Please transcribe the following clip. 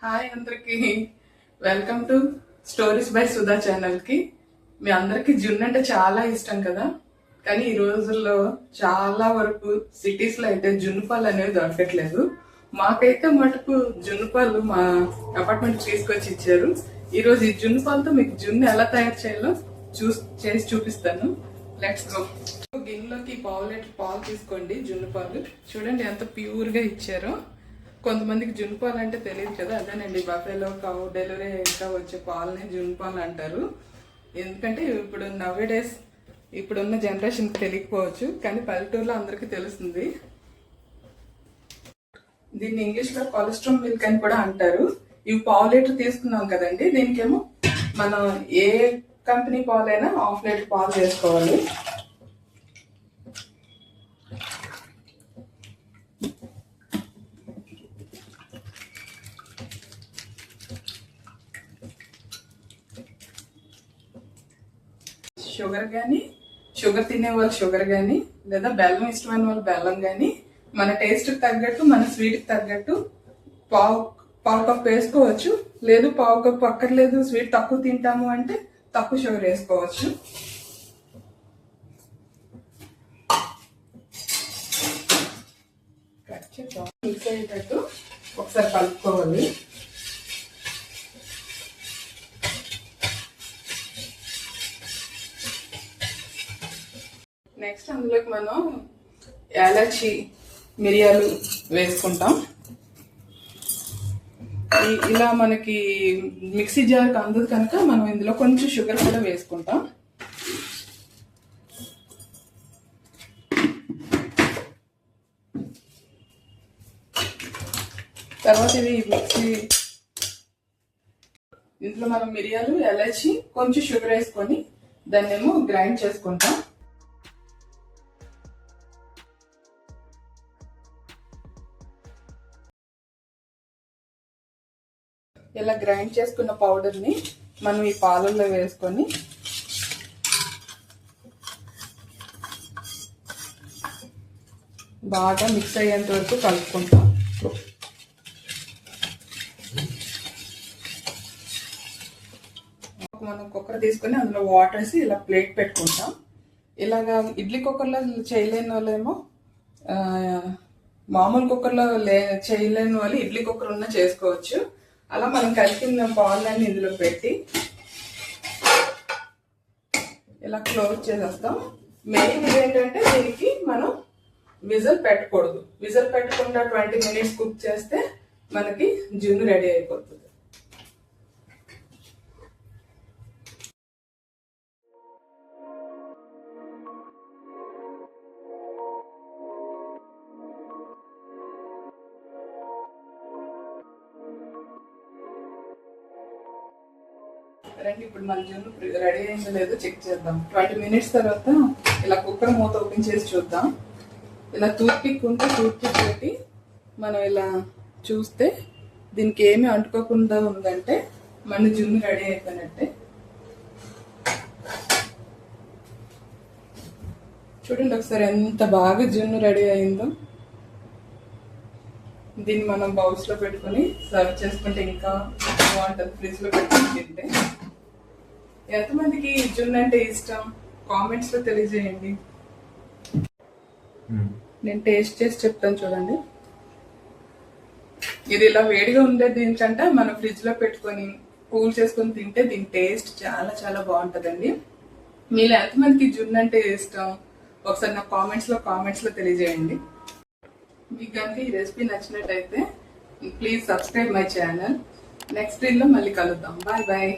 Hi అందరికి, welcome to stories by Sudha channel కి. మీ అందరికి జున్ను అంటే చాలా ఇష్టం కదా, కానీ ఈ రోజుల్లో చాలా వరకు సిటీస్ లో అయితే జున్ను పాలు అనేవి దొరకట్లేదు. మాకైతే మటుకు జున్ను పాలు మా అపార్ట్మెంట్ తీసుకొచ్చి ఇచ్చారు. ఈ రోజు ఈ జున్ను పాలతో మీకు జున్ను ఎలా తయారు చేయాలో చేసి చూపిస్తాను. Let's go. గిన్నెలోకి పావు లీటర్ పాలు తీసుకోండి. జున్ను పాలు చూడండి ఎంత ప్యూర్ గా ఇచ్చారో. కొంతమందికి జున్ను పాలు అంటే తెలియదు కదా, అదేనండి బఫేలో కౌ డెలివరీ ఇంకా వచ్చే పాలని జున్ను పాలు అంటారు. ఎందుకంటే ఇప్పుడు నవ్వే డేస్ ఇప్పుడున్న జనరేషన్కి తెలియకపోవచ్చు, కానీ పల్లెటూరులో అందరికీ తెలుస్తుంది. దీన్ని ఇంగ్లీష్లో కొలెస్ట్రాల్ మిల్క్ అని కూడా అంటారు. ఇవి పావు లీటర్ తీసుకున్నాం కదండి, దీనికేమో మనం ఏ కంపెనీ పాలైనా హాఫ్ లీటర్ పాలు వేసుకోవాలి. షుగర్ తినే వాళ్ళు షుగర్ కానీ, లేదా బెల్లం ఇష్టమైన వాళ్ళు బెల్లం కానీ, మన టేస్ట్కి తగ్గట్టు మన స్వీట్కి తగ్గట్టు పావు కప్పు వేసుకోవచ్చు. లేదు పావు కప్పు అక్కర్లేదు, స్వీట్ తక్కువ తింటాము అంటే తక్కువ షుగర్ వేసుకోవచ్చు. మిక్స్ అయ్యేటట్టు ఒకసారి కలుపుకోవాలి. నెక్స్ట్ అందులోకి మనం యాలచి మిరియాలు వేసుకుంటాం. ఇలా మనకి మిక్సీ జార్కి అందదు కనుక మనం ఇందులో కొంచెం షుగర్ కూడా వేసుకుంటాం. తర్వాత ఇది మిక్సీ ఇందులో మనం మిరియాలు యాలచి కొంచెం షుగర్ వేసుకొని దాన్ని ఏమో గ్రైండ్ చేసుకుంటాం. ఇలా గ్రైండ్ చేసుకున్న పౌడర్ని మనం ఈ పాలల్లో వేసుకొని బాగా మిక్స్ అయ్యేంత వరకు కలుపుకుంటాం. మనం కుక్కర్ తీసుకొని అందులో వాటర్ వేసి ఇలా ప్లేట్ పెట్టుకుంటాం. ఇలాగా ఇడ్లీ కుక్కర్లో చేయలేని వాళ్ళేమో మామూలు కుక్కర్లో చేయలేని వాళ్ళు ఇడ్లీ కుక్కర్ ఉన్న చేసుకోవచ్చు. అలా మనం కలిపిన పాలన్నీ ఇందులో పెట్టి ఇలా క్లోజ్ చేసేస్తాం. మెయిన్ ఏంటంటే దీనికి మనం విజిల్ పెట్టకూడదు. విజిల్ పెట్టకుండా 20 minutes కుక్ చేస్తే మనకి జున్ను రెడీ అయిపోతుంది. రండి, ఇప్పుడు మన జున్ను రెడీ అయిందో లేదో చెక్ చేద్దాం. 20 minutes తర్వాత ఇలా కుక్కర్ మూత ఓపెన్ చేసి చూద్దాం. ఇలా టూత్పిక్ ఉంటే టూత్పిక్ పెట్టి మనం ఇలా చూస్తే దీనికి ఏమి అంటుకోకుండా ఉందంటే మన జున్ను రెడీ అయిపోయినట్టే. చూడండి ఒకసారి ఎంత బాగా జున్ను రెడీ అయిందో. దీన్ని మనం బౌల్స్లో పెట్టుకొని సర్వ్ చేసుకుంటే ఇంకా బాగుంటుంది. ఫ్రిడ్జ్లో పెట్టుకుని తింటే. ఎంతమందికి జున్ను అంటే ఇష్టం కామెంట్స్ లో తెలియజేయండి. నేను టేస్ట్ చేసి చెప్తాను చూడండి. ఇది ఇలా వేడిగా ఉండే దీనికంటే మనం ఫ్రిడ్జ్ లో పెట్టుకొని కూల్ చేసుకొని తింటే దీని టేస్ట్ చాలా చాలా బాగుంటుందండి. మీరు ఎంతమందికి జున్ను అంటే ఇష్టం ఒకసారి నాకు కామెంట్స్ లో తెలియజేయండి. మీకు కనుక ఈ రెసిపీ నచ్చినట్టయితే please subscribe my channel. Next రీల్లో మళ్ళీ కలుద్దాం. Bye bye.